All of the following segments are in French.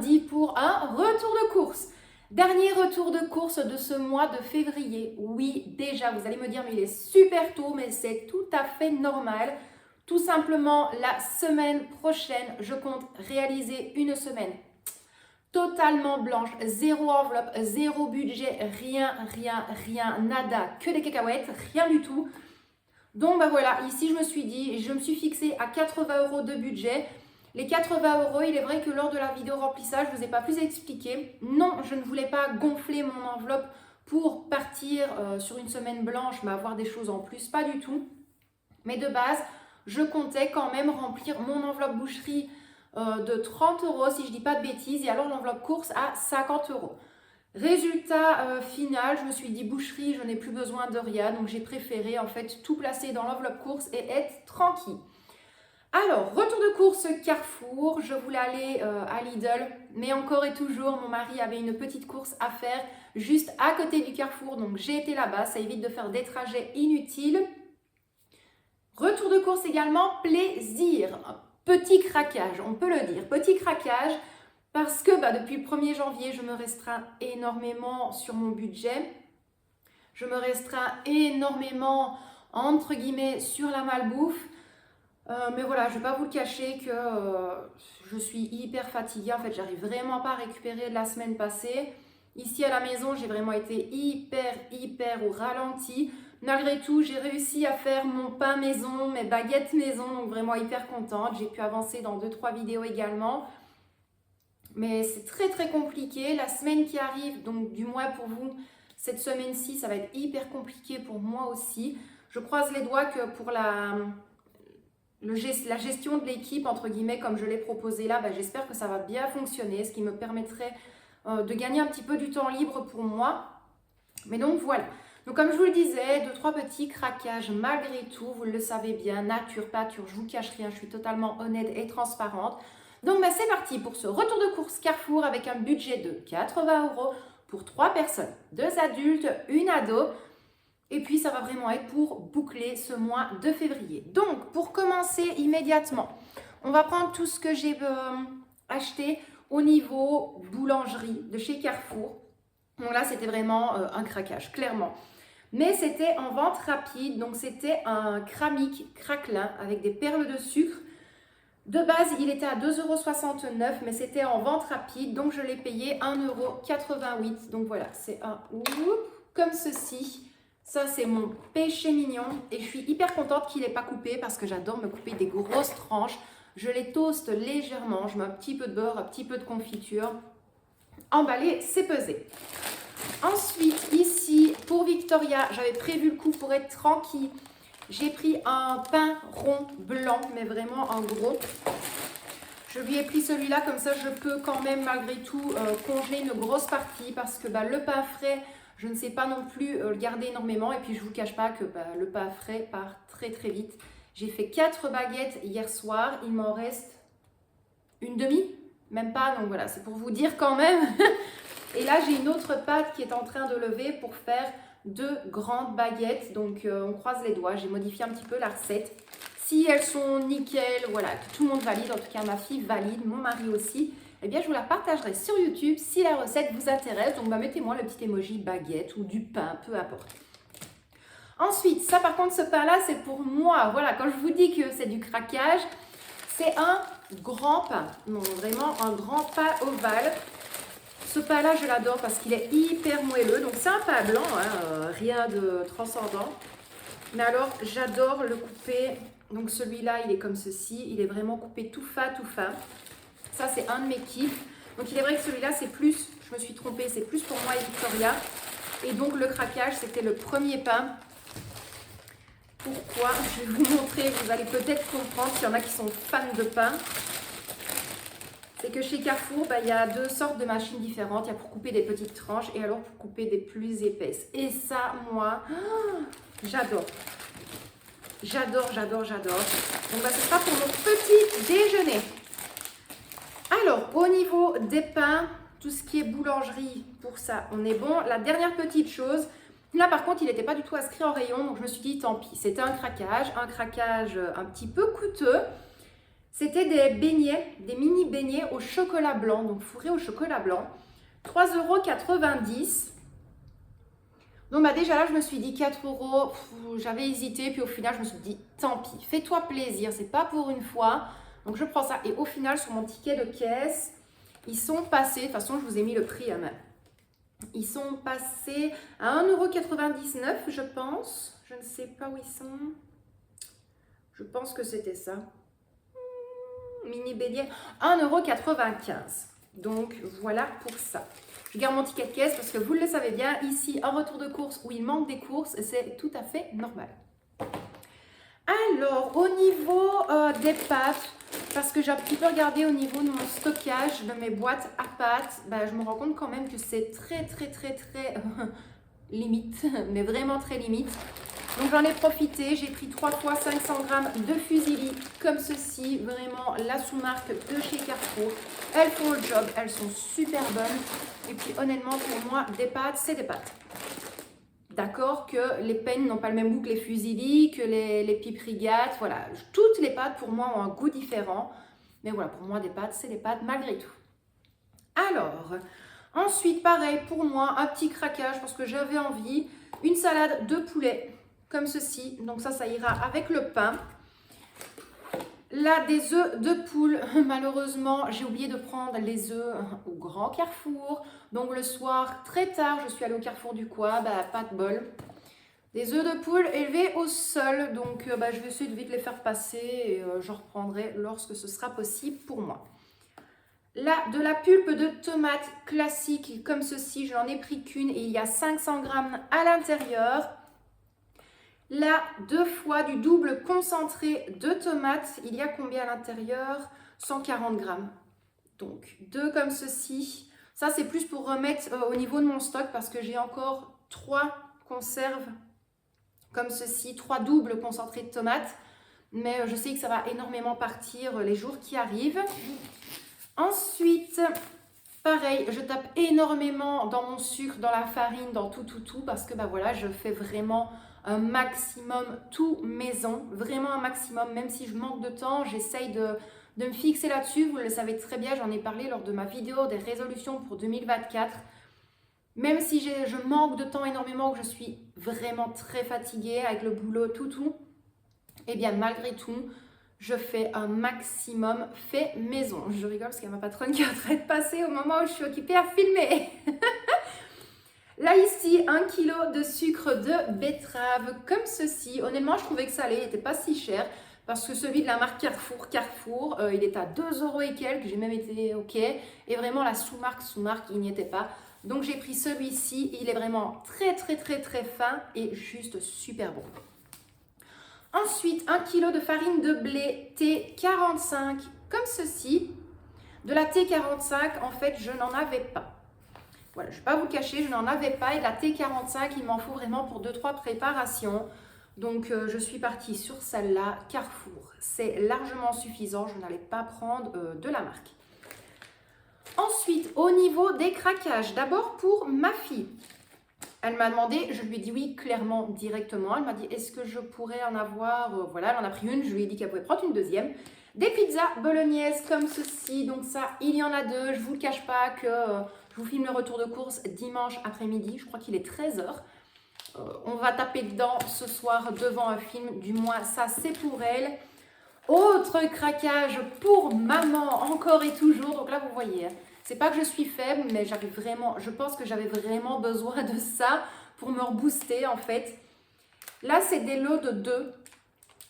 lundi pour un retour de course. Dernier retour de course de ce mois de février. Oui, déjà, vous allez me dire, mais il est super tôt, mais c'est tout à fait normal. Tout simplement, la semaine prochaine, je compte réaliser une semaine totalement blanche, zéro enveloppe, zéro budget, rien, nada, que des cacahuètes, rien du tout. Donc bah voilà, ici je me suis dit, je me suis fixée à 80 € de budget. Les 80 €, il est vrai que lors de la vidéo remplissage, je ne vous ai pas plus expliqué. Non, je ne voulais pas gonfler mon enveloppe pour partir sur une semaine blanche, mais avoir des choses en plus, pas du tout. Mais de base, je comptais quand même remplir mon enveloppe boucherie de 30 € si je ne dis pas de bêtises, et alors l'enveloppe course à 50 €. Résultat final, je me suis dit boucherie, je n'ai plus besoin de rien, donc j'ai préféré en fait tout placer dans l'enveloppe course et être tranquille. Alors, retour de course Carrefour, je voulais aller à Lidl, mais encore et toujours, mon mari avait une petite course à faire juste à côté du Carrefour, donc j'ai été là-bas, ça évite de faire des trajets inutiles. Retour de course également, plaisir, petit craquage, on peut le dire, petit craquage, parce que depuis le 1er janvier, je me restreins énormément sur mon budget, je me restreins énormément, entre guillemets, sur la malbouffe. Mais voilà, je ne vais pas vous le cacher que je suis hyper fatiguée. En fait, j'arrive vraiment pas à récupérer de la semaine passée. Ici à la maison, j'ai vraiment été hyper au ralenti. Malgré tout, j'ai réussi à faire mon pain maison, mes baguettes maison, donc vraiment hyper contente. J'ai pu avancer dans 2-3 vidéos également. Mais c'est très compliqué. La semaine qui arrive, donc du moins pour vous, cette semaine-ci, ça va être hyper compliqué pour moi aussi. Je croise les doigts que pour la gestion de l'équipe, entre guillemets, comme je l'ai proposé là, j'espère que ça va bien fonctionner, ce qui me permettrait de gagner un petit peu du temps libre pour moi. Mais donc voilà. Donc comme je vous le disais, 2-3 petits craquages malgré tout, vous le savez bien, nature, pâture, je vous cache rien, je suis totalement honnête et transparente. Donc c'est parti pour ce retour de course Carrefour avec un budget de 80 € pour 3 personnes, 2 adultes, une ado. Et puis, ça va vraiment être pour boucler ce mois de février. Donc, pour commencer immédiatement, on va prendre tout ce que j'ai acheté au niveau boulangerie de chez Carrefour. Donc là, c'était vraiment un craquage, clairement. Mais c'était en vente rapide, donc c'était un cramique craquelin avec des perles de sucre. De base, il était à 2,69 €, mais c'était en vente rapide, donc je l'ai payé 1,88 €. Donc voilà, c'est un comme ceci. Ça, c'est mon péché mignon et je suis hyper contente qu'il n'ait pas coupé parce que j'adore me couper des grosses tranches. Je les toaste légèrement, je mets un petit peu de beurre, un petit peu de confiture. Emballé, c'est pesé. Ensuite, ici, pour Victoria, j'avais prévu le coup pour être tranquille. J'ai pris un pain rond blanc, mais vraiment en gros. Je lui ai pris celui-là, comme ça je peux quand même malgré tout congeler une grosse partie parce que le pain frais, je ne sais pas non plus le garder énormément. Et puis je ne vous cache pas que le pain frais part très vite. J'ai fait 4 baguettes hier soir, il m'en reste une demi, même pas. Donc voilà, c'est pour vous dire quand même. Et là j'ai une autre pâte qui est en train de lever pour faire 2 grandes baguettes. Donc on croise les doigts, j'ai modifié un petit peu la recette. Si elles sont nickel, voilà, que tout le monde valide, en tout cas ma fille valide, mon mari aussi, eh bien je vous la partagerai sur YouTube si la recette vous intéresse. Donc mettez-moi le petit emoji baguette ou du pain, peu importe. Ensuite, ça par contre, ce pain-là, c'est pour moi. Voilà, quand je vous dis que c'est du craquage, c'est un grand pain. Non, vraiment un grand pain ovale. Ce pain-là, je l'adore parce qu'il est hyper moelleux. Donc c'est un pain blanc, rien de transcendant. Mais alors, j'adore le couper. Donc celui-là, il est comme ceci. Il est vraiment coupé tout fin. Ça, c'est un de mes kiffs. Donc il est vrai que celui-là, c'est plus, je me suis trompée, c'est plus pour moi et Victoria. Et donc le craquage, c'était le premier pain. Pourquoi? Je vais vous montrer, vous allez peut-être comprendre s'il y en a qui sont fans de pain. C'est que chez Carrefour, il y a 2 sortes de machines différentes. Il y a pour couper des petites tranches et alors pour couper des plus épaisses. Et ça, moi, j'adore. J'adore. Donc ce sera pour mon petit déjeuner. Alors, au niveau des pains, tout ce qui est boulangerie, pour ça, on est bon. La dernière petite chose, là par contre, il n'était pas du tout inscrit en rayon, donc je me suis dit tant pis. C'était un craquage un petit peu coûteux. C'était des beignets, des mini beignets au chocolat blanc, donc fourrés au chocolat blanc. 3,90 €. Donc bah déjà là, je me suis dit 4 €, j'avais hésité, puis au final, je me suis dit, tant pis, fais-toi plaisir, c'est pas pour une fois. Donc je prends ça, et au final, sur mon ticket de caisse, ils sont passés, de toute façon, je vous ai mis le prix, hein, ils sont passés à 1,99 €, je pense. Je ne sais pas où ils sont. Je pense que c'était ça. Mini beignet, 1,95 €. Donc voilà pour ça. Je garde mon ticket de caisse parce que vous le savez bien, ici, un retour de course où il manque des courses, c'est tout à fait normal. Alors, au niveau des pâtes, parce que j'ai un petit peu regardé au niveau de mon stockage de mes boîtes à pâtes, bah, je me rends compte quand même que c'est très limite, mais vraiment très limite. Donc j'en ai profité, j'ai pris 3 fois 500 g de fusilli comme ceci, vraiment la sous-marque de chez Carrefour. Elles font le job, elles sont super bonnes. Et puis honnêtement pour moi, des pâtes, c'est des pâtes. D'accord que les peines n'ont pas le même goût que les fusilli, que les piprigates, voilà. Toutes les pâtes pour moi ont un goût différent. Mais voilà, pour moi des pâtes, c'est des pâtes malgré tout. Alors, ensuite pareil pour moi, un petit craquage parce que j'avais envie. Une salade de poulet comme ceci, donc ça ira avec le pain. Là, des œufs de poule, malheureusement, j'ai oublié de prendre les œufs au grand Carrefour. Donc le soir, très tard, je suis allée au Carrefour du Coin, bah, pas de bol. Des œufs de poule élevés au sol, donc je vais essayer de vite les faire passer et je reprendrai lorsque ce sera possible pour moi. Là, de la pulpe de tomate classique comme ceci, je n'en ai pris qu'une et il y a 500 g à l'intérieur. Là, 2 fois du double concentré de tomates. Il y a combien à l'intérieur? 140 g. Donc, 2 comme ceci. Ça, c'est plus pour remettre au niveau de mon stock parce que j'ai encore 3 conserves comme ceci, 3 doubles concentrés de tomates. Mais je sais que ça va énormément partir les jours qui arrivent. Ensuite, pareil, je tape énormément dans mon sucre, dans la farine, dans tout parce que voilà, je fais vraiment un maximum tout maison, vraiment un maximum, même si je manque de temps, j'essaye de me fixer là-dessus, vous le savez très bien, j'en ai parlé lors de ma vidéo des résolutions pour 2024. Même si je manque de temps énormément, que je suis vraiment très fatiguée avec le boulot, tout, et bien malgré tout, je fais un maximum fait maison. Je rigole parce qu'il y a ma patronne qui est en train de passer au moment où je suis occupée à filmer. Là, ici, 1 kg de sucre de betterave, comme ceci. Honnêtement, je trouvais que ça allait, il n'était pas si cher. Parce que celui de la marque Carrefour, il est à 2 € et quelques. J'ai même été OK. Et vraiment, la sous-marque, il n'y était pas. Donc, j'ai pris celui-ci. Il est vraiment très fin et juste super bon. Ensuite, 1 kg de farine de blé T45, comme ceci. De la T45, en fait, je n'en avais pas. Voilà, je ne vais pas vous cacher, je n'en avais pas. Et la T45, il m'en faut vraiment pour 2-3 préparations. Donc, je suis partie sur celle-là, Carrefour. C'est largement suffisant, je n'allais pas prendre de la marque. Ensuite, au niveau des craquages, d'abord pour ma fille. Elle m'a demandé, je lui ai dit oui clairement, directement. Elle m'a dit, est-ce que je pourrais en avoir, voilà, elle en a pris une, je lui ai dit qu'elle pouvait prendre une deuxième. Des pizzas bolognaises comme ceci, donc ça, il y en a 2. Je ne vous le cache pas que je vous filme le retour de course dimanche après-midi, je crois qu'il est 13 h. On va taper dedans ce soir devant un film, du moins ça c'est pour elle. Autre craquage pour maman, encore et toujours, donc là vous voyez, c'est pas que je suis faible, mais je pense que j'avais vraiment besoin de ça pour me rebooster en fait. Là c'est des lots de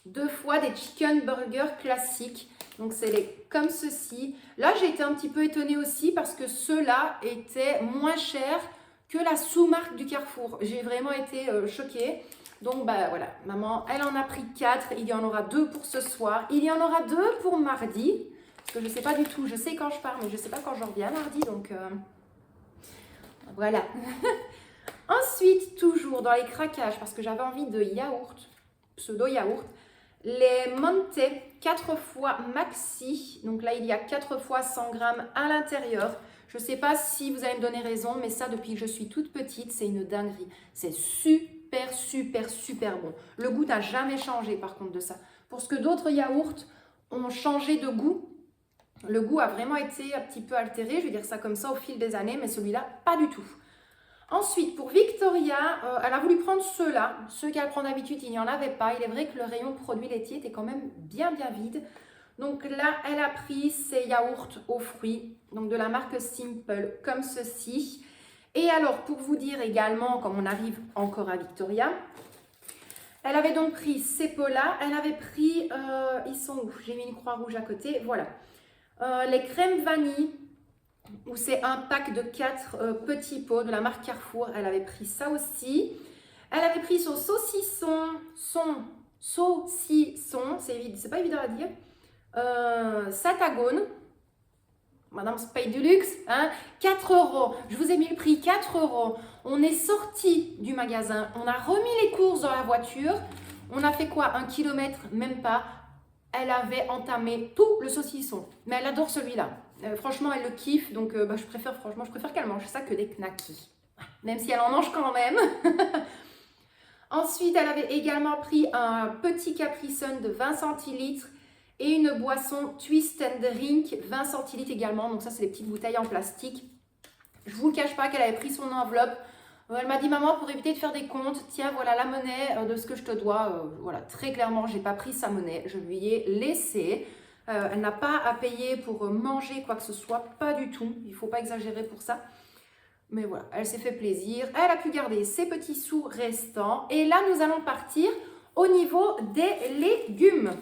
2 fois des chicken burgers classiques. Donc c'est comme ceci. Là j'ai été un petit peu étonnée aussi parce que ceux-là étaient moins chers que la sous-marque du Carrefour. J'ai vraiment été choquée. Donc voilà, maman, elle en a pris 4. Il y en aura 2 pour ce soir. Il y en aura 2 pour mardi. Parce que je ne sais pas du tout. Je sais quand je pars, mais je ne sais pas quand je reviens mardi. Donc voilà. Ensuite, toujours dans les craquages, parce que j'avais envie de yaourt, pseudo-yaourt, les Monte 4 fois maxi. Donc là, il y a 4 fois 100 g à l'intérieur. Je ne sais pas si vous allez me donner raison, mais ça, depuis que je suis toute petite, c'est une dinguerie. C'est super bon. Le goût n'a jamais changé, par contre, de ça. Pour ce que d'autres yaourts ont changé de goût. Le goût a vraiment été un petit peu altéré, je vais dire ça comme ça, au fil des années, mais celui-là, pas du tout. Ensuite, pour Victoria, elle a voulu prendre ceux-là. Ceux qu'elle prend d'habitude, il n'y en avait pas. Il est vrai que le rayon produits laitiers était quand même bien vide. Donc là, elle a pris ses yaourts aux fruits, donc de la marque Simple, comme ceci. Et alors, pour vous dire également, comme on arrive encore à Victoria, elle avait donc pris ces pots-là. Elle avait pris, ils sont où? J'ai mis une croix rouge à côté, voilà. Les crèmes vanille, où c'est un pack de 4 petits pots de la marque Carrefour. Elle avait pris ça aussi. Elle avait pris son saucisson, c'est pas évident à dire, Satagone, Madame Spay du luxe, hein, 4 €. Je vous ai mis le prix, 4 €. On est sorti du magasin, on a remis les courses dans la voiture. On a fait quoi? 1 kilomètre, même pas. Elle avait entamé tout le saucisson. Mais elle adore celui-là. Franchement, elle le kiffe. Donc, je préfère qu'elle mange ça que des knackis. Même si elle en mange quand même. Ensuite, elle avait également pris un petit Capri Sun de 20 centilitres et une boisson Twist and Drink, 20 centilitres également. Donc ça, c'est les petites bouteilles en plastique. Je ne vous le cache pas qu'elle avait pris son enveloppe. Elle m'a dit, maman, pour éviter de faire des comptes, tiens, voilà la monnaie de ce que je te dois. Voilà, très clairement, je n'ai pas pris sa monnaie. Je lui ai laissé. Elle n'a pas à payer pour manger quoi que ce soit. Pas du tout. Il ne faut pas exagérer pour ça. Mais voilà, elle s'est fait plaisir. Elle a pu garder ses petits sous restants. Et là, nous allons partir au niveau des légumes.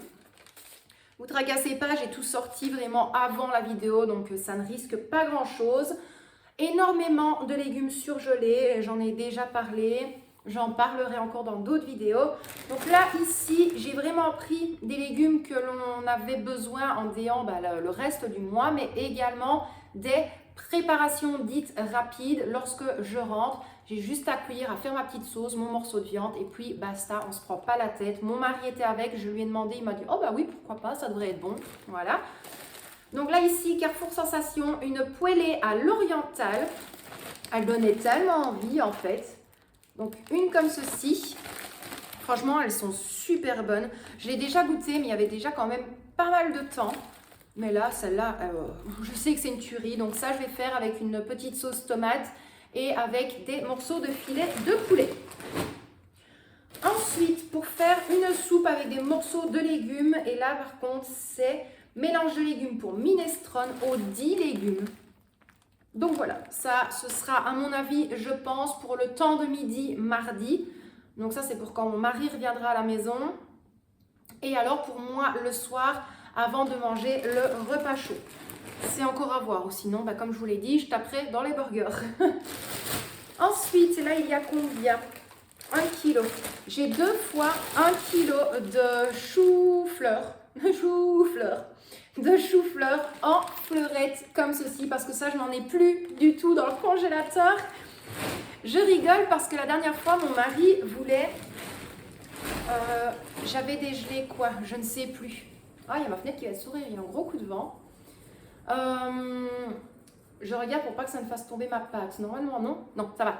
Vous ne tracassez pas, j'ai tout sorti vraiment avant la vidéo, donc ça ne risque pas grand-chose. Énormément de légumes surgelés, j'en ai déjà parlé. J'en parlerai encore dans d'autres vidéos. Donc là, ici, j'ai vraiment pris des légumes que l'on avait besoin en déant le reste du mois, mais également des préparations dites rapides. Lorsque je rentre, j'ai juste à cuire, à faire ma petite sauce, mon morceau de viande et puis basta, on ne se prend pas la tête. Mon mari était avec, je lui ai demandé, il m'a dit « Oh bah oui, pourquoi pas, ça devrait être bon. » Voilà. Donc là, ici, Carrefour Sensation, une poêlée à l'oriental. Elle donnait tellement envie en fait. Donc une comme ceci, franchement elles sont super bonnes. Je l'ai déjà goûté mais il y avait déjà quand même pas mal de temps. Mais là, celle-là, je sais que c'est une tuerie. Donc ça je vais faire avec une petite sauce tomate et avec des morceaux de filet de poulet. Ensuite, pour faire une soupe avec des morceaux de légumes, et là par contre c'est mélange de légumes pour minestrone aux 10 légumes. Donc voilà, ça, ce sera à mon avis, je pense, pour le temps de midi, mardi. Donc ça, c'est pour quand mon mari reviendra à la maison. Et alors pour moi, le soir, avant de manger le repas chaud. C'est encore à voir, ou sinon, comme je vous l'ai dit, je taperai dans les burgers. Ensuite, là, il y a combien? 1 kilo. J'ai 2 fois 1 kilo de chou-fleur. De chou-fleur en fleurettes comme ceci, parce que ça je n'en ai plus du tout dans le congélateur. Je rigole parce que la dernière fois mon mari voulait j'avais dégelé quoi, je ne sais plus. Ah, il y a ma fenêtre qui va s'ouvrir, il y a un gros coup de vent. Je regarde pour pas que ça ne fasse tomber ma pâte. Normalement non, ça va.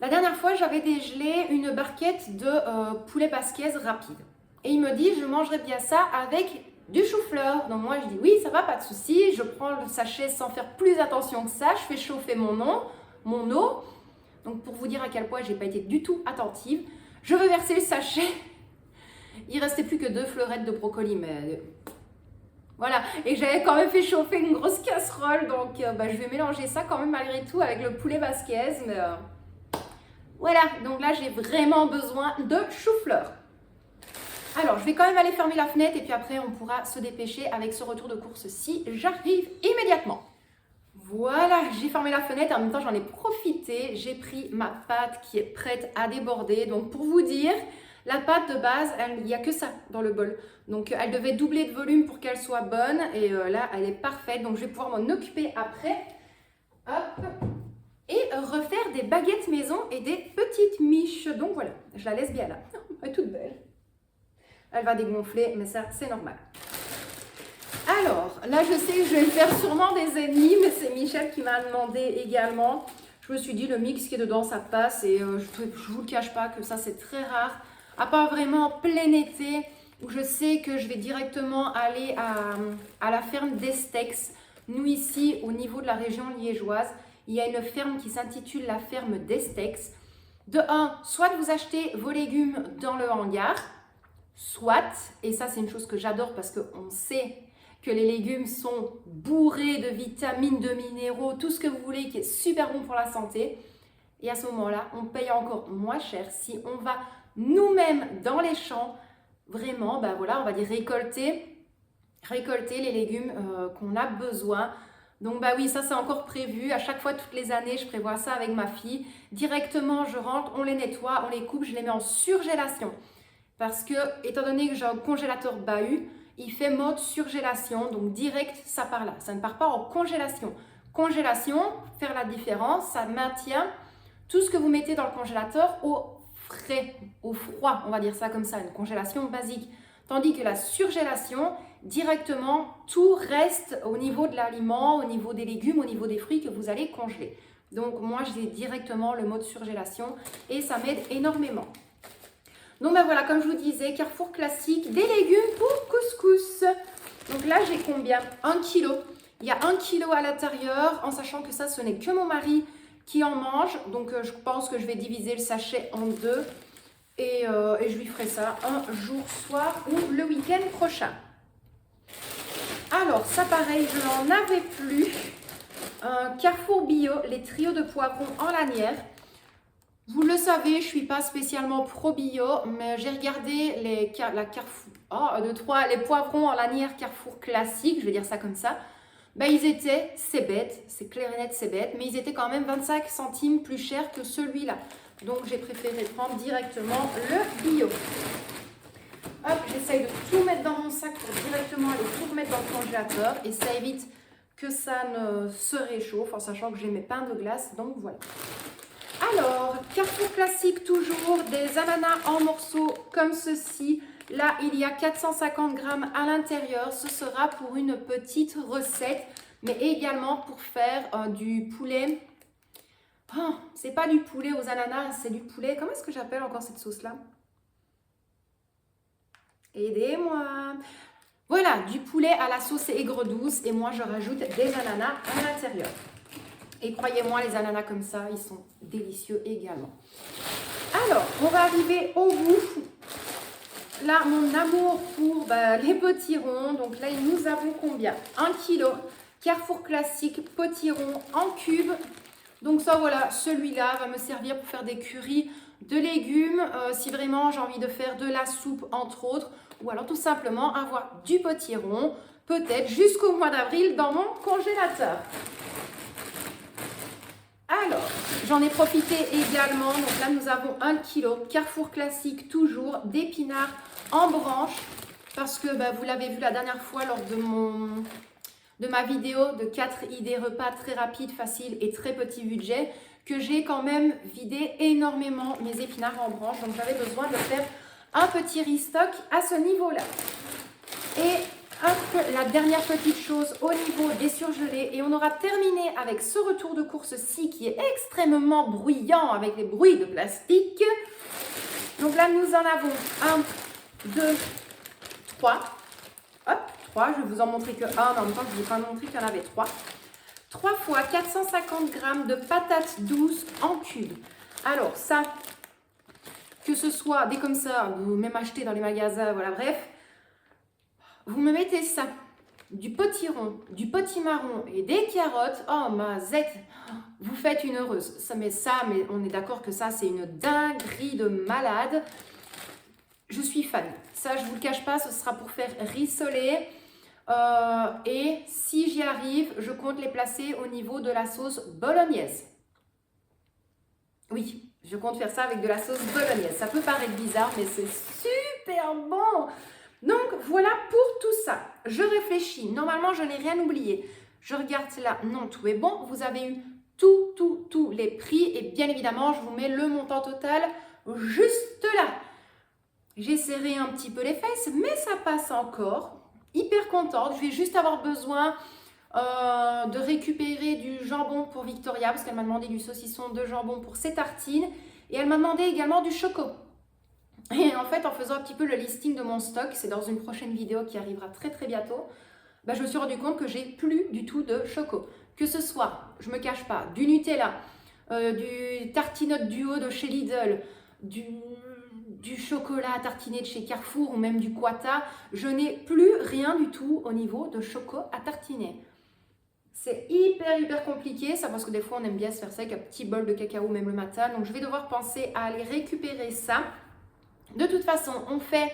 La dernière fois j'avais dégelé une barquette de poulet basquaise rapide et il me dit je mangerais bien ça avec du chou-fleur. Donc moi je dis oui, ça va, pas de souci. Je prends le sachet sans faire plus attention que ça. Je fais chauffer mon eau. Donc pour vous dire à quel point j'ai pas été du tout attentive, je veux verser le sachet. Il restait plus que 2 fleurettes de brocoli, mais voilà. Et j'avais quand même fait chauffer une grosse casserole, donc je vais mélanger ça quand même malgré tout avec le poulet basquaise. Mais voilà. Donc là j'ai vraiment besoin de chou-fleur. Alors, je vais quand même aller fermer la fenêtre et puis après, on pourra se dépêcher avec ce retour de course si j'arrive immédiatement. Voilà, j'ai fermé la fenêtre. En même temps, j'en ai profité. J'ai pris ma pâte qui est prête à déborder. Donc, pour vous dire, la pâte de base, il n'y a que ça dans le bol. Donc, elle devait doubler de volume pour qu'elle soit bonne. Et là, elle est parfaite. Donc, je vais pouvoir m'en occuper après. Hop. Et refaire des baguettes maison et des petites miches. Donc, voilà, je la laisse bien là. Elle est toute belle. Elle va dégonfler, mais ça, c'est normal. Alors, là, je sais que je vais me faire sûrement des ennemis, mais c'est Michel qui m'a demandé également. Je me suis dit, le mix qui est dedans, ça passe. Et je ne vous le cache pas que ça, c'est très rare. À part vraiment en plein été, où je sais que je vais directement aller à la ferme d'Estex. Nous ici, au niveau de la région liégeoise, il y a une ferme qui s'intitule la ferme d'Estex. De un, soit vous achetez vos légumes dans le hangar, soit, et ça c'est une chose que j'adore parce qu'on sait que les légumes sont bourrés de vitamines, de minéraux, tout ce que vous voulez qui est super bon pour la santé. Et à ce moment-là, on paye encore moins cher si on va nous-mêmes dans les champs, vraiment, ben voilà, on va dire récolter les légumes qu'on a besoin. Donc bah oui, ça c'est encore prévu. À chaque fois, toutes les années, je prévois ça avec ma fille. Directement, je rentre, on les nettoie, on les coupe, je les mets en surgélation. Parce que, étant donné que j'ai un congélateur bahut, il fait mode surgélation. Donc direct, ça part là. Ça ne part pas en congélation. Congélation, faire la différence, ça maintient tout ce que vous mettez dans le congélateur au frais, au froid, on va dire ça comme ça, une congélation basique. Tandis que la surgélation, directement, tout reste au niveau de l'aliment, au niveau des légumes, au niveau des fruits que vous allez congeler. Donc moi, j'ai directement le mode surgélation et ça m'aide énormément. Donc ben voilà, comme je vous disais, Carrefour classique, des légumes pour couscous. Donc là, j'ai combien? 1 kg. Il y a 1 kg à l'intérieur, en sachant que ça, ce n'est que mon mari qui en mange. Donc je pense que je vais diviser le sachet en deux. Et je lui ferai ça un jour soir ou le week-end prochain. Alors, ça pareil, je n'en avais plus. Un Carrefour Bio, les trios de poivrons en lanière. Vous le savez, je ne suis pas spécialement pro-bio, mais j'ai regardé les poivrons en lanière Carrefour classique, je vais dire ça comme ça. Ben, ils étaient, c'est bête, c'est clair et net, c'est bête, mais ils étaient quand même 25 centimes plus chers que celui-là. Donc, j'ai préféré prendre directement le bio. Hop, j'essaye de tout mettre dans mon sac pour directement aller tout remettre dans le congélateur. Et ça évite que ça ne se réchauffe, en sachant que j'ai mes pains de glace. Donc, voilà. Alors, Carrefour classique, toujours des ananas en morceaux comme ceci. Là, il y a 450 grammes à l'intérieur. Ce sera pour une petite recette, mais également pour faire du poulet. Oh, c'est pas du poulet aux ananas, c'est du poulet. Comment est-ce que j'appelle encore cette sauce-là? Aidez-moi. Voilà, du poulet à la sauce aigre douce. Et moi, je rajoute des ananas à l'intérieur. Et croyez-moi, les ananas comme ça, ils sont délicieux également. Alors, on va arriver au bout. Là, mon amour pour les potirons. Donc là, nous avons combien? 1 kg. Carrefour classique, potiron en cubes. Donc ça, voilà, celui-là va me servir pour faire des currys de légumes. Si vraiment j'ai envie de faire de la soupe, entre autres. Ou alors tout simplement avoir du potiron, peut-être jusqu'au mois d'avril dans mon congélateur. Alors, j'en ai profité également. Donc là, nous avons 1 kg. Carrefour classique, toujours, d'épinards en branches. Parce que vous l'avez vu la dernière fois lors de ma vidéo de 4 idées repas très rapides, faciles et très petit budget, que j'ai quand même vidé énormément mes épinards en branches. Donc j'avais besoin de faire un petit restock à ce niveau-là. Et la dernière petite chose au niveau des surgelés, et on aura terminé avec ce retour de course-ci qui est extrêmement bruyant avec les bruits de plastique. Donc là, nous en avons 1, 2, 3. Hop, 3. Je vais vous en montrer que 1, mais en même temps, je ne vous ai pas montré qu'il y en avait 3. 3 fois 450 grammes de patates douces en cubes. Alors ça, que ce soit des comme ça, ou même acheter dans les magasins, voilà, bref. Vous me mettez ça, du potiron, du potimarron et des carottes. Oh, ma zette, vous faites une heureuse. Mais on est d'accord que ça, c'est une dinguerie de malade. Je suis fan. Ça, je ne vous le cache pas, ce sera pour faire rissoler. Et si j'y arrive, je compte les placer au niveau de la sauce bolognaise. Oui, je compte faire ça avec de la sauce bolognaise. Ça peut paraître bizarre, mais c'est super bon. Donc, voilà pour tout ça. Je réfléchis. Normalement, je n'ai rien oublié. Je regarde là. Non, tout est bon. Vous avez eu tous les prix. Et bien évidemment, je vous mets le montant total juste là. J'ai serré un petit peu les fesses, mais ça passe encore. Hyper contente. Je vais juste avoir besoin de récupérer du jambon pour Victoria, parce qu'elle m'a demandé du saucisson de jambon pour ses tartines. Et elle m'a demandé également du choco. Et en fait, en faisant un petit peu le listing de mon stock, c'est dans une prochaine vidéo qui arrivera très très bientôt, bah, je me suis rendu compte que j'ai plus du tout de choco. Que ce soit, je me cache pas, du Nutella, du tartinote duo de chez Lidl, du chocolat à tartiner de chez Carrefour ou même du Quata, je n'ai plus rien du tout au niveau de choco à tartiner. C'est hyper compliqué, ça parce que des fois on aime bien se faire ça avec un petit bol de cacao même le matin, donc je vais devoir penser à aller récupérer ça. De toute façon, on fait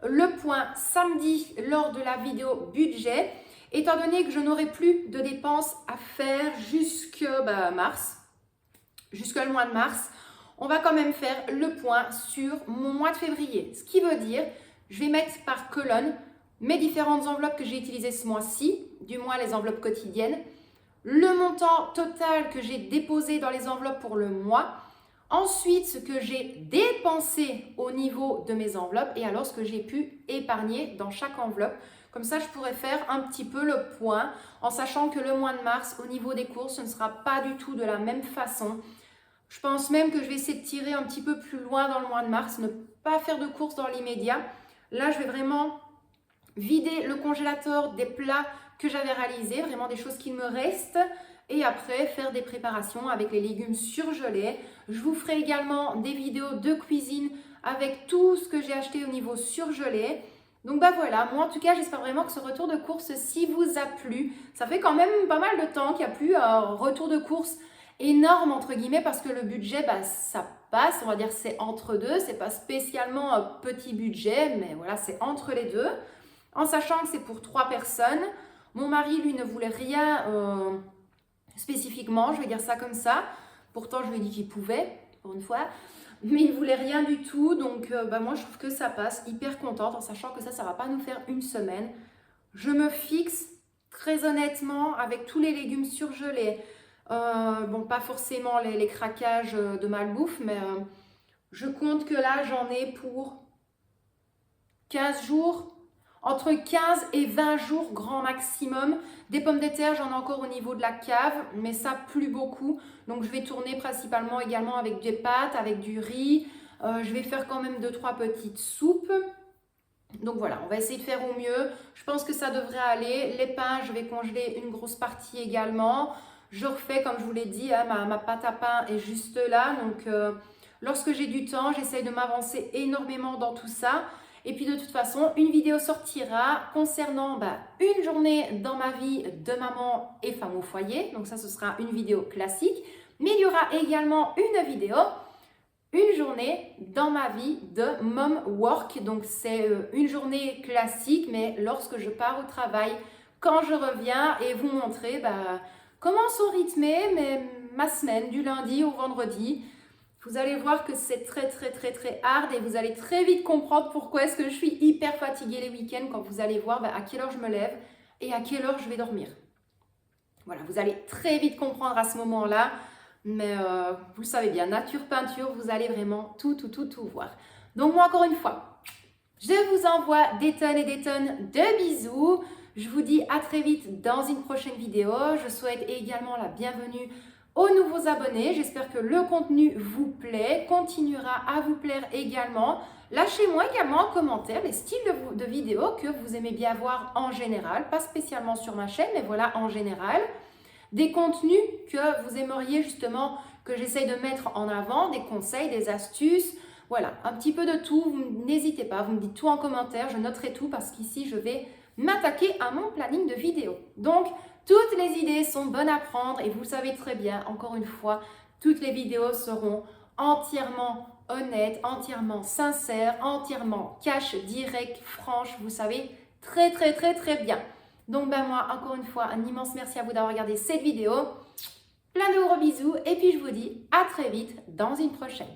le point samedi lors de la vidéo budget, étant donné que je n'aurai plus de dépenses à faire jusqu'au le mois de mars. On va quand même faire le point sur mon mois de février. Ce qui veut dire, je vais mettre par colonne mes différentes enveloppes que j'ai utilisées ce mois-ci, du moins les enveloppes quotidiennes, le montant total que j'ai déposé dans les enveloppes pour le mois, ensuite ce que j'ai dépensé au niveau de mes enveloppes et alors ce que j'ai pu épargner dans chaque enveloppe. Comme ça, je pourrais faire un petit peu le point en sachant que le mois de mars, au niveau des courses, ce ne sera pas du tout de la même façon. Je pense même que je vais essayer de tirer un petit peu plus loin dans le mois de mars, ne pas faire de courses dans l'immédiat. Là, je vais vraiment vider le congélateur des plats que j'avais réalisés, vraiment des choses qui me restent. Et après, faire des préparations avec les légumes surgelés. Je vous ferai également des vidéos de cuisine avec tout ce que j'ai acheté au niveau surgelé. Donc bah voilà, moi en tout cas, j'espère vraiment que ce retour de course, si vous a plu, ça fait quand même pas mal de temps qu'il n'y a plus un retour de course énorme entre guillemets parce que le budget, bah, ça passe, on va dire c'est entre deux, c'est pas spécialement un petit budget, mais voilà, c'est entre les deux. En sachant que c'est pour 3 personnes. Mon mari, lui, ne voulait rien spécifiquement, je vais dire ça comme ça. Pourtant, je lui ai dit qu'il pouvait, pour une fois. Mais il ne voulait rien du tout. Donc, bah, moi, je trouve que ça passe. Hyper contente en sachant que ça ne va pas nous faire une semaine. Je me fixe très honnêtement avec tous les légumes surgelés. Bon, pas forcément les craquages de malbouffe, mais je compte que là, j'en ai pour 15 jours. Entre 15 et 20 jours grand maximum. Des pommes de terre, j'en ai encore au niveau de la cave, mais ça plus beaucoup. Donc je vais tourner principalement également avec des pâtes, avec du riz. Je vais faire quand même 2-3 petites soupes. Donc voilà, on va essayer de faire au mieux. Je pense que ça devrait aller. Les pains, je vais congeler une grosse partie également. Je refais, comme je vous l'ai dit, hein, ma pâte à pain est juste là. Donc lorsque j'ai du temps, j'essaye de m'avancer énormément dans tout ça. Et puis de toute façon, une vidéo sortira concernant une journée dans ma vie de maman et femme au foyer. Donc ça, ce sera une vidéo classique. Mais il y aura également une vidéo, une journée dans ma vie de mom work. Donc c'est une journée classique, mais lorsque je pars au travail, quand je reviens et vous montrer comment sont rythmées ma semaine du lundi au vendredi. Vous allez voir que c'est très hard et vous allez très vite comprendre pourquoi est-ce que je suis hyper fatiguée les week-ends quand vous allez voir à quelle heure je me lève et à quelle heure je vais dormir. Voilà, vous allez très vite comprendre à ce moment-là, mais vous le savez bien, nature peinture, vous allez vraiment tout voir. Donc moi encore une fois, je vous envoie des tonnes et des tonnes de bisous. Je vous dis à très vite dans une prochaine vidéo. Je souhaite également la bienvenue aux nouveaux abonnés. J'espère que le contenu vous plaît, continuera à vous plaire également. Lâchez-moi également en commentaire les styles de vidéos que vous aimez bien voir en général, pas spécialement sur ma chaîne, mais voilà en général. Des contenus que vous aimeriez justement que j'essaye de mettre en avant, des conseils, des astuces. Voilà, un petit peu de tout. N'hésitez pas, vous me dites tout en commentaire, je noterai tout parce qu'ici je vais m'attaquer à mon planning de vidéos. Donc, toutes les idées sont bonnes à prendre et vous le savez très bien, encore une fois, toutes les vidéos seront entièrement honnêtes, entièrement sincères, entièrement cash, direct, franche, vous savez très bien. Donc moi, encore une fois, un immense merci à vous d'avoir regardé cette vidéo. Plein de gros bisous et puis je vous dis à très vite dans une prochaine.